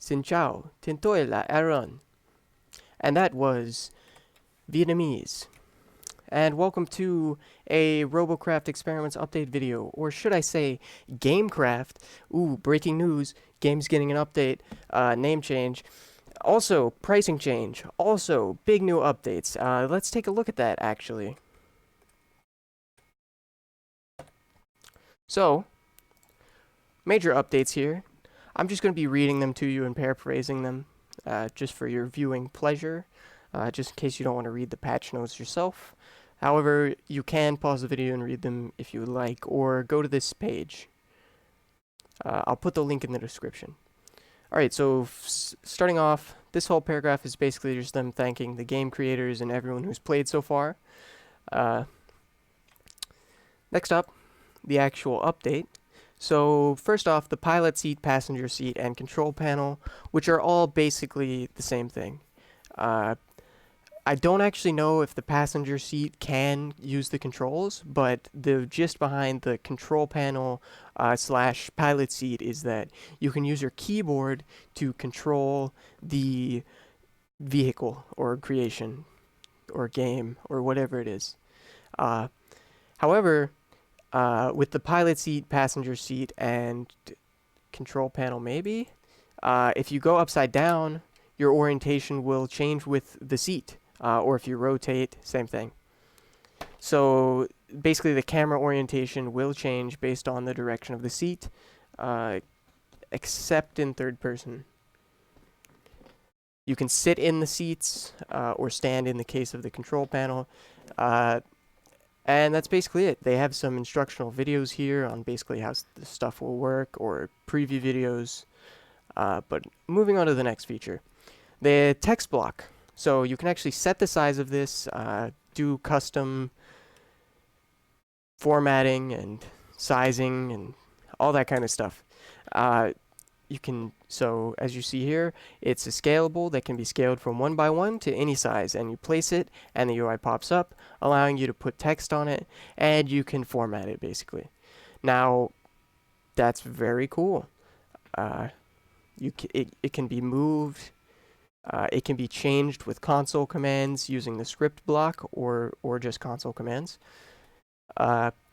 Xin chào, tin tôi là Aaron. And that was Vietnamese. And welcome to a RobocraftX Experiments update video, or should I say GameCraft. Ooh, breaking news, game's getting an update, name change. Also, pricing change. Also, big new updates. Let's take a look at that, actually. So, major updates here. I'm just going to be reading them to you and paraphrasing them, just for your viewing pleasure, just in case you don't want to read the patch notes yourself. However, you can pause the video and read them if you would like, or go to this page. I'll put the link in the description. Alright, so starting off, this whole paragraph is basically just them thanking the game creators and everyone who's played so far. Next up, the actual update. So first off, the pilot seat, passenger seat, and control panel, which are all basically the same thing. I don't actually know if the passenger seat can use the controls, but the gist behind the control panel slash pilot seat is that you can use your keyboard to control the vehicle or creation or game or whatever it is. However, with the pilot seat, passenger seat, and control panel maybe, if you go upside down, your orientation will change with the seat. Or if you rotate, same thing. So basically the camera orientation will change based on the direction of the seat, except in third person. You can sit in the seats, or stand in the case of the control panel. And that's basically it. They have some instructional videos here on basically how the stuff will work, or preview videos. But moving on to the next feature. The text block. So you can actually set the size of this, do custom formatting and sizing and all that kind of stuff. So as you see here, it's a scalable that can be scaled from 1 by 1 to any size, and you place it and the UI pops up, allowing you to put text on it, and you can format it basically. Now, that's very cool. It can be moved. It can be changed with console commands using the script block or just console commands,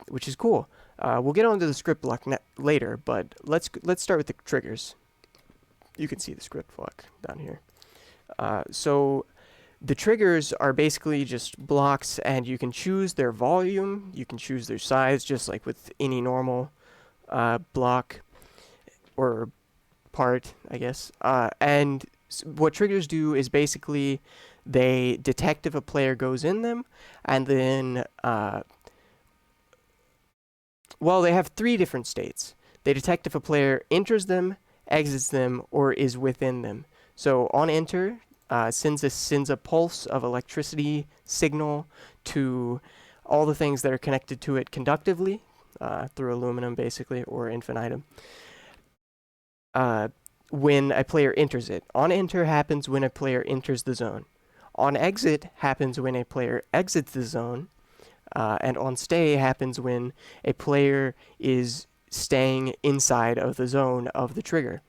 which is cool. We'll get onto the script block later, but let's start with the triggers. You can see the script block down here. So the triggers are basically just blocks, and you can choose their volume, you can choose their size, just like with any normal block or part, I guess. And what triggers do is basically they detect if a player goes in them, and then, well, they have 3 different states. They detect if a player enters them, exits them, or is within them. So on enter, sends a pulse of electricity signal to all the things that are connected to it conductively, through aluminum basically, or infinitum. When a player enters it. On enter happens when a player enters the zone. On exit happens when a player exits the zone. And on stay happens when a player is staying inside of the zone of the trigger.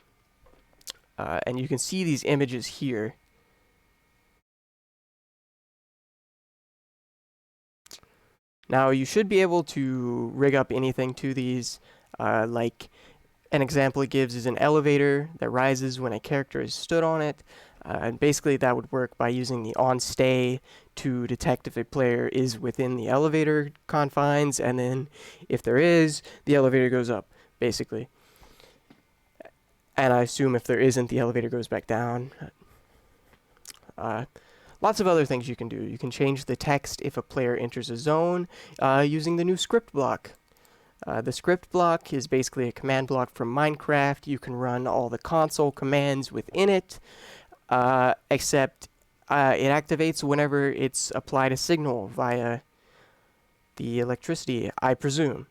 And you can see these images here. Now you should be able to rig up anything to these, like an example it gives is an elevator that rises when a character is stood on it. And basically that would work by using the on stay to detect if a player is within the elevator confines, and then if there is, the elevator goes up, basically. And I assume if there isn't, the elevator goes back down. Lots of other things you can do. You can change the text if a player enters a zone using the new script block. The script block is basically a command block from Minecraft. You can run all the console commands within it, except it activates whenever it's applied a signal via the electricity, I presume.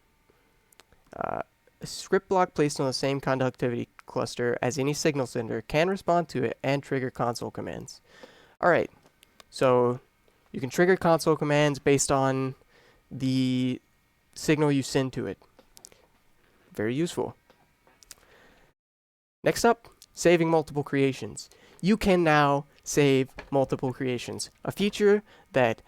A script block placed on the same conductivity cluster as any signal sender can respond to it and trigger console commands. Alright, so you can trigger console commands based on the signal you send to it. Very useful. Next up, saving multiple creations. You can now save multiple creations. A feature that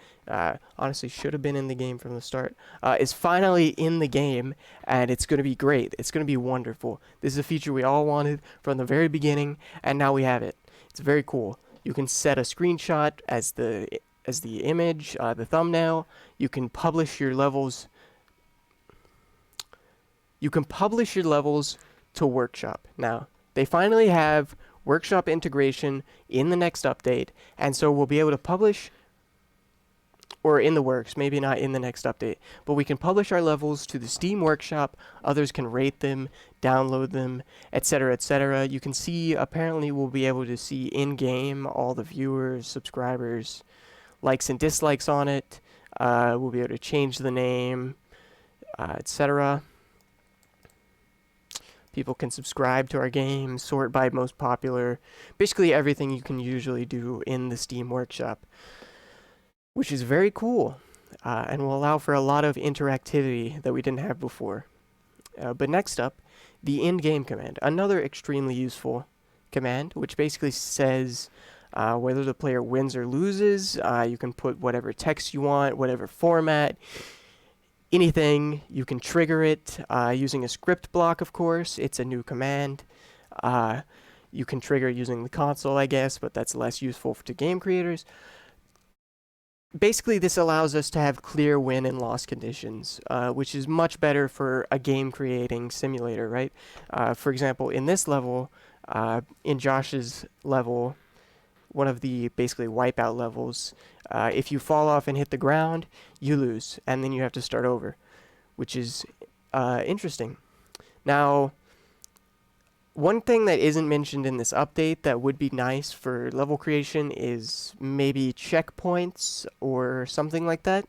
honestly should have been in the game from the start is finally in the game, and it's going to be great. It's going to be wonderful. This is a feature we all wanted from the very beginning, and now we have it. It's very cool. You can set a screenshot as the image, the thumbnail. You can publish your levels. You can publish your levels to Workshop. Now, they finally have Workshop integration in the next update, and so we'll be able to publish, or in the works, maybe not in the next update, but we can publish our levels to the Steam Workshop. Others can rate them, download them, etc., etc. You can see, apparently we'll be able to see in-game all the viewers, subscribers, likes and dislikes on it. We'll be able to change the name, etc. People can subscribe to our game, sort by most popular, basically everything you can usually do in the Steam Workshop, which is very cool, and will allow for a lot of interactivity that we didn't have before. But next up, the in-game command, another extremely useful command, which basically says whether the player wins or loses. You can put whatever text you want, whatever format, anything. You can trigger it using a script block, of course. It's a new command. You can trigger it using the console, I guess, but that's less useful to game creators. Basically, this allows us to have clear win and loss conditions, which is much better for a game-creating simulator, right? For example, in this level, in Josh's level, one of the basically wipeout levels, if you fall off and hit the ground, you lose, and then you have to start over, which is interesting. Now, one thing that isn't mentioned in this update that would be nice for level creation is maybe checkpoints or something like that.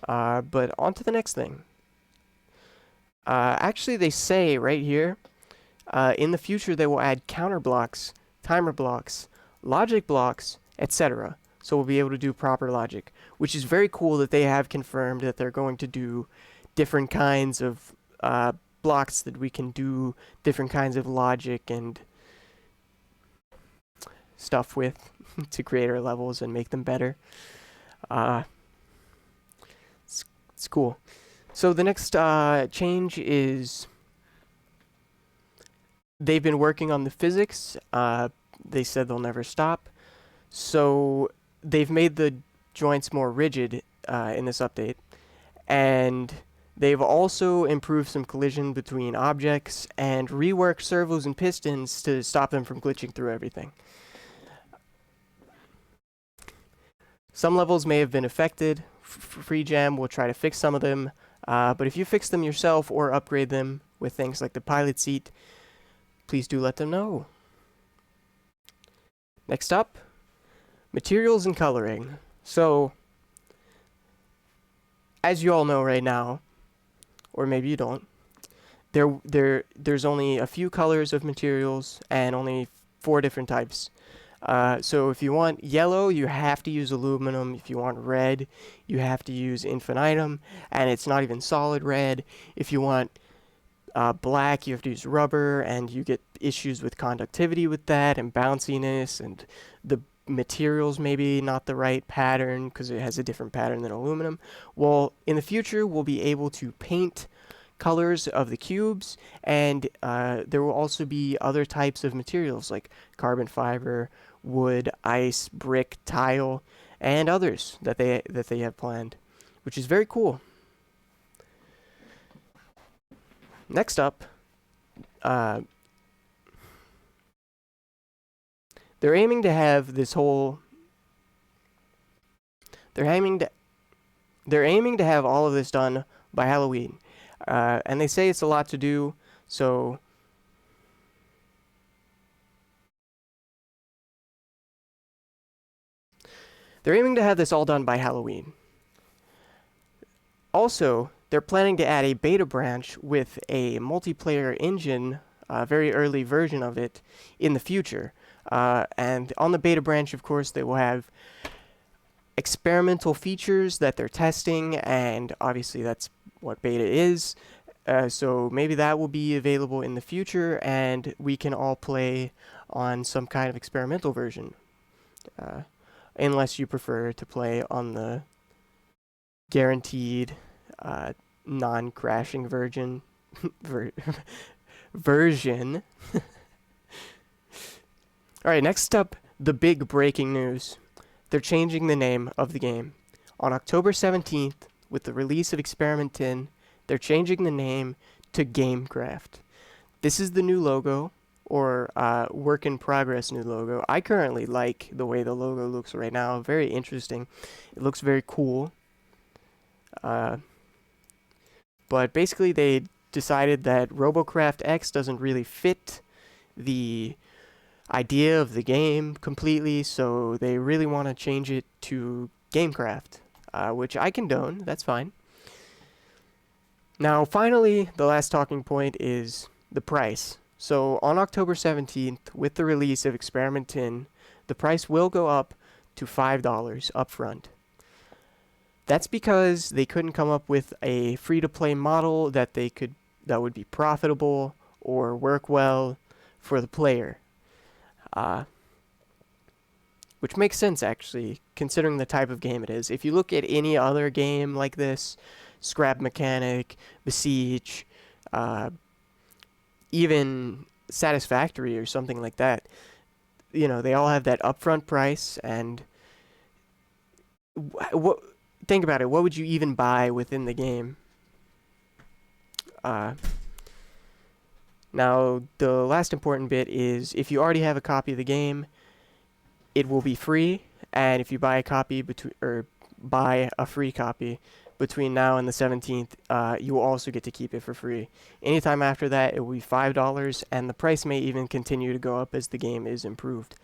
But on to the next thing. Actually, they say right here, in the future they will add counter blocks, timer blocks, logic blocks, etc. So we'll be able to do proper logic, which is very cool that they have confirmed that they're going to do different kinds of blocks, that we can do different kinds of logic and stuff with to create our levels and make them better. It's cool. So the next change is they've been working on the physics. They said they'll never stop. So they've made the joints more rigid in this update, and they've also improved some collision between objects and reworked servos and pistons to stop them from glitching through everything. Some levels may have been affected. FreeJam will try to fix some of them, but if you fix them yourself or upgrade them with things like the pilot seat, please do let them know. Next up, materials and coloring. So, as you all know right now, or maybe you don't, there's only a few colors of materials and only 4 different types. So if you want yellow, you have to use aluminum. If you want red, you have to use infinitum, and it's not even solid red. If you want black, you have to use rubber, and you get issues with conductivity with that and bounciness, and the materials maybe not the right pattern because it has a different pattern than aluminum. Well, in the future, we'll be able to paint colors of the cubes, and there will also be other types of materials like carbon fiber, wood, ice, brick, tile, and others that they have planned, which is very cool. Next up, they're aiming to have this whole. They're aiming to have all of this done by Halloween, and they say it's a lot to do. So they're aiming to have this all done by Halloween. Also, they're planning to add a beta branch with a multiplayer engine, a very early version of it, in the future. And on the beta branch, of course, they will have experimental features that they're testing, and obviously that's what beta is. So maybe that will be available in the future, and we can all play on some kind of experimental version. Uh, unless you prefer to play on the guaranteed non-crashing ver- version. All right, next up, the big breaking news. They're changing the name of the game. On October 17th, with the release of Experiment 10, they're changing the name to GameCraft. This is the new logo, or work in progress new logo. I currently like the way the logo looks right now. Very interesting. It looks very cool. But basically, they decided that RobocraftX doesn't really fit the idea of the game completely, so they really want to change it to GameCraft, which I condone. That's fine. Now, finally, the last talking point is the price. So, on October 17th, with the release of Experiment 10, the price will go up to $5 upfront. That's because they couldn't come up with a free-to-play model that would be profitable or work well for the player. Which makes sense, actually, considering the type of game it is. If you look at any other game like this, Scrap Mechanic, Besiege, even Satisfactory or something like that, they all have that upfront price, and what think about it, what would you even buy within the game? Now, the last important bit is if you already have a copy of the game, it will be free, and if you buy a free copy between now and the 17th, you will also get to keep it for free. Anytime after that, it will be $5, and the price may even continue to go up as the game is improved.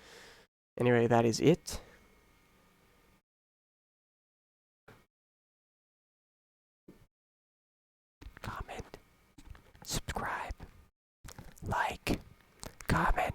Anyway, that is it. Comment, subscribe, like, comment.